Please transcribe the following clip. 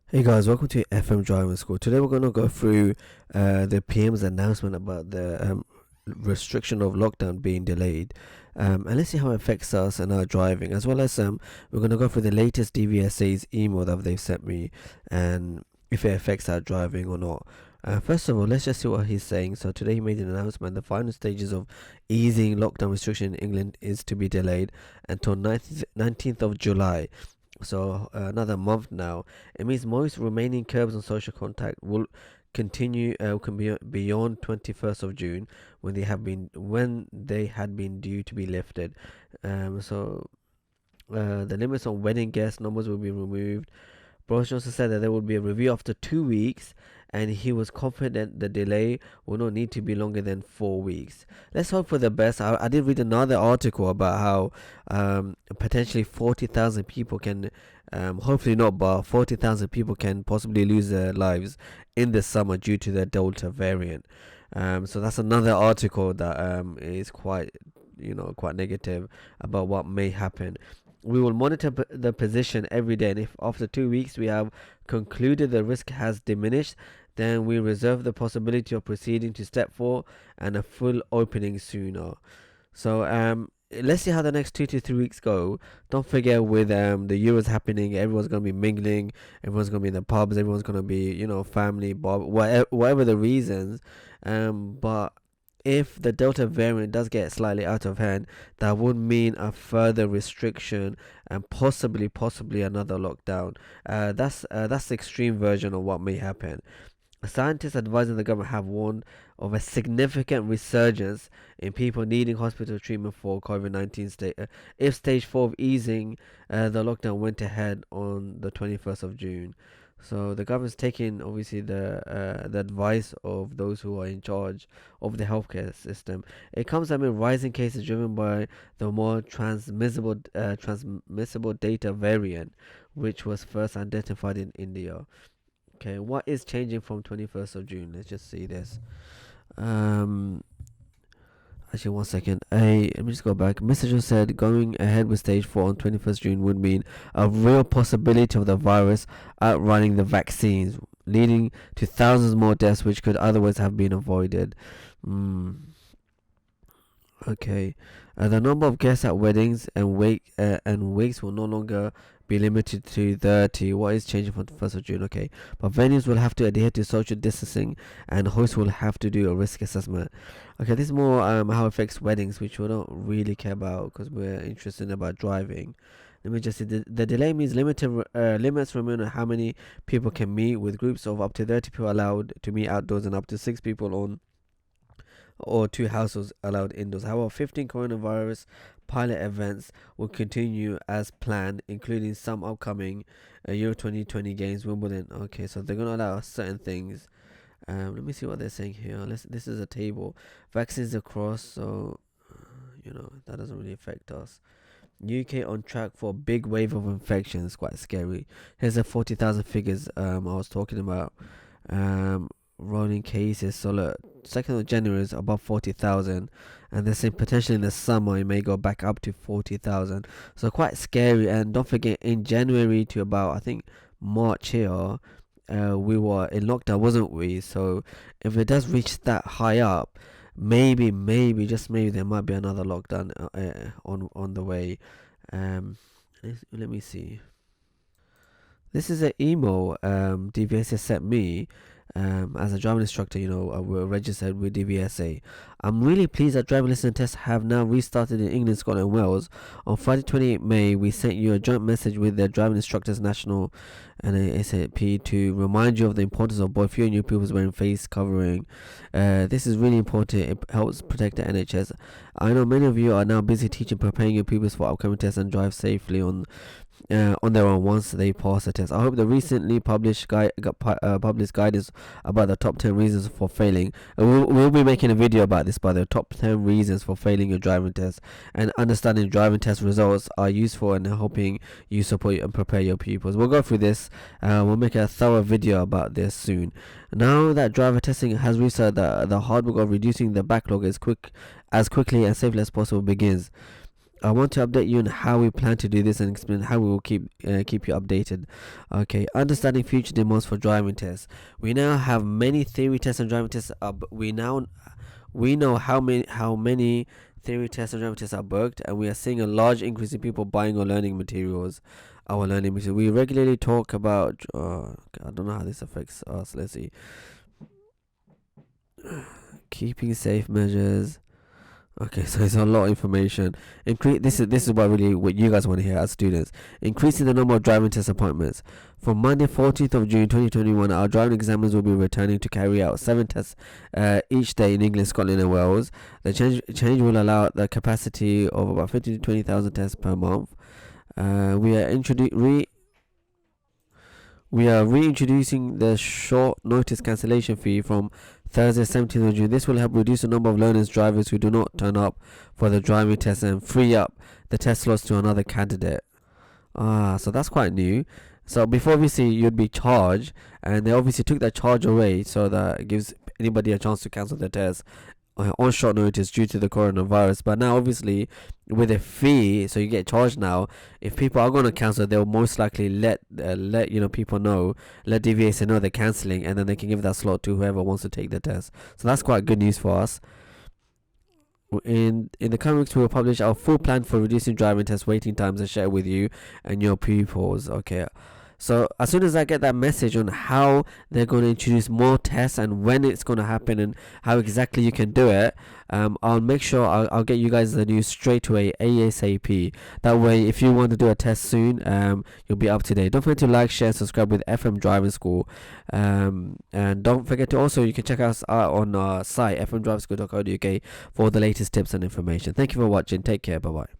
Hey guys, welcome to FM Driving School. Today we're going to go through the PM's announcement about the restriction of lockdown being delayed. And let's see how it affects us and our driving, as well as we're going to go through the latest DVSA's email that they've sent me and if it affects our driving or not. First of all, let's just see what he's saying. So today he made an announcement. The final stages of easing lockdown restriction in England is to be delayed until 19th of July. So another month now. It means most remaining curbs on social contact will continue can be beyond 21st of June when they had been due to be lifted. The limits on wedding guest numbers will be removed. Boris Johnson said that there will be a review after 2 weeks, and he was confident the delay will not need to be longer than 4 weeks. Let's hope for the best. I did read another article about how potentially 40,000 people can, hopefully not, but 40,000 people can possibly lose their lives in the summer due to the Delta variant. So that's another article that is quite negative about what may happen. We will monitor the position every day, and if after 2 weeks we have concluded the risk has diminished, then we reserve the possibility of proceeding to step 4 and a full opening sooner. So let's see how the next 2 to 3 weeks go. Don't forget, with the Euros happening, everyone's gonna be mingling, everyone's gonna be in the pubs, everyone's gonna be family, whatever the reasons. But if the Delta variant does get slightly out of hand, that would mean a further restriction and possibly another lockdown. That's the extreme version of what may happen. Scientists advising the government have warned of a significant resurgence in people needing hospital treatment for COVID-19 if stage 4 of easing the lockdown went ahead on the 21st of June. So the government's taking obviously the advice of those who are in charge of the healthcare system. It comes amid rising cases driven by the more transmissible Delta variant, which was first identified in India. Okay, what is changing from 21st of June? Let's just see this. Um, Actually, one second. Let me just go back. Mr. Jones said going ahead with stage 4 on 21st June would mean a real possibility of the virus outrunning the vaccines, leading to thousands more deaths which could otherwise have been avoided. Mm, okay. The number of guests at weddings and wakes will no longer be limited to 30. What is changing from the 1st of June? Okay. But venues will have to adhere to social distancing, and hosts will have to do a risk assessment. Okay, this is more how it affects weddings, which we don't really care about because we're interested about driving. Let me just say the delay means limits remain on how many people can meet, with groups of up to 30 people allowed to meet outdoors and up to 6 people on or 2 households allowed indoors. However, 15 coronavirus pilot events will continue as planned, including some upcoming Euro 2020 games, Wimbledon. Okay, so they're going to allow certain things. Let me see what they're saying here. This is a table. Vaccines across, so that doesn't really affect us. UK on track for a big wave of infections. Quite scary. Here's the 40,000 figures I was talking about. Rolling cases. So look, 2nd of January is above 40,000, and they're saying potentially in the summer it may go back up to 40,000. So quite scary. And don't forget, in January to about I think March here, we were in lockdown, wasn't we? So if it does reach that high up, maybe just maybe there might be another lockdown on the way. Let me see. This is an email DVSA sent me. As a driving instructor, we're registered with DVSA. I'm really pleased that driving lesson tests have now restarted in England, Scotland, and Wales. On Friday, 28 May, we sent you a joint message with the Driving Instructors National and ASAP to remind you of the importance of both you and your pupils wearing face covering. This is really important. It helps protect the NHS. I know many of you are now busy teaching, preparing your pupils for upcoming tests and drive safely on their own once they pass the test. I hope the recently published published guidance about the top 10 reasons for failing. We'll be making a video about this, by the top 10 reasons for failing your driving test, and understanding driving test results are useful in helping you support and prepare your pupils. We'll go through this. We'll make a thorough video about this soon. Now that driver testing has restarted, the hard work of reducing the backlog as quickly and safely as possible begins. I want to update you on how we plan to do this and explain how we will keep you updated. Okay, understanding future demands for driving tests. We now have many theory tests and driving tests. We know how many theory tests and driving tests are booked, and we are seeing a large increase in people buying our learning materials. We regularly talk about. I don't know how this affects us. Let's see. Keeping safe measures. Okay, so it's a lot of information. This is what you guys want to hear as students. Increasing the number of driving test appointments. From Monday, 14th of June 2021, our driving examiners will be returning to carry out 7 tests each day in England, Scotland, and Wales. The change will allow the capacity of about 15 to 20,000 tests per month. We are reintroducing the short notice cancellation fee from Thursday, 17th of June. This will help reduce the number of learners drivers who do not turn up for the driving test and free up the test slots to another candidate. So that's quite new. So before, obviously, you'd be charged, and they obviously took that charge away, so that it gives anybody a chance to cancel their test on short notice due to the coronavirus. But now, obviously, with a fee, so you get charged now. If people are going to cancel, they'll most likely let people know, let DVSA know they're cancelling, and then they can give that slot to whoever wants to take the test. So that's quite good news for us. In the coming weeks, we will publish our full plan for reducing driving test waiting times and share it with you and your pupils. Okay. So as soon as I get that message on how they're going to introduce more tests and when it's going to happen and how exactly you can do it, I'll make sure I'll get you guys the news straight away ASAP. That way, if you want to do a test soon, you'll be up to date. Don't forget to like, share, and subscribe with FM Driving School. And don't forget to also, you can check us out on our site fmdriveschool.co.uk for all the latest tips and information. Thank you for watching. Take care. Bye bye.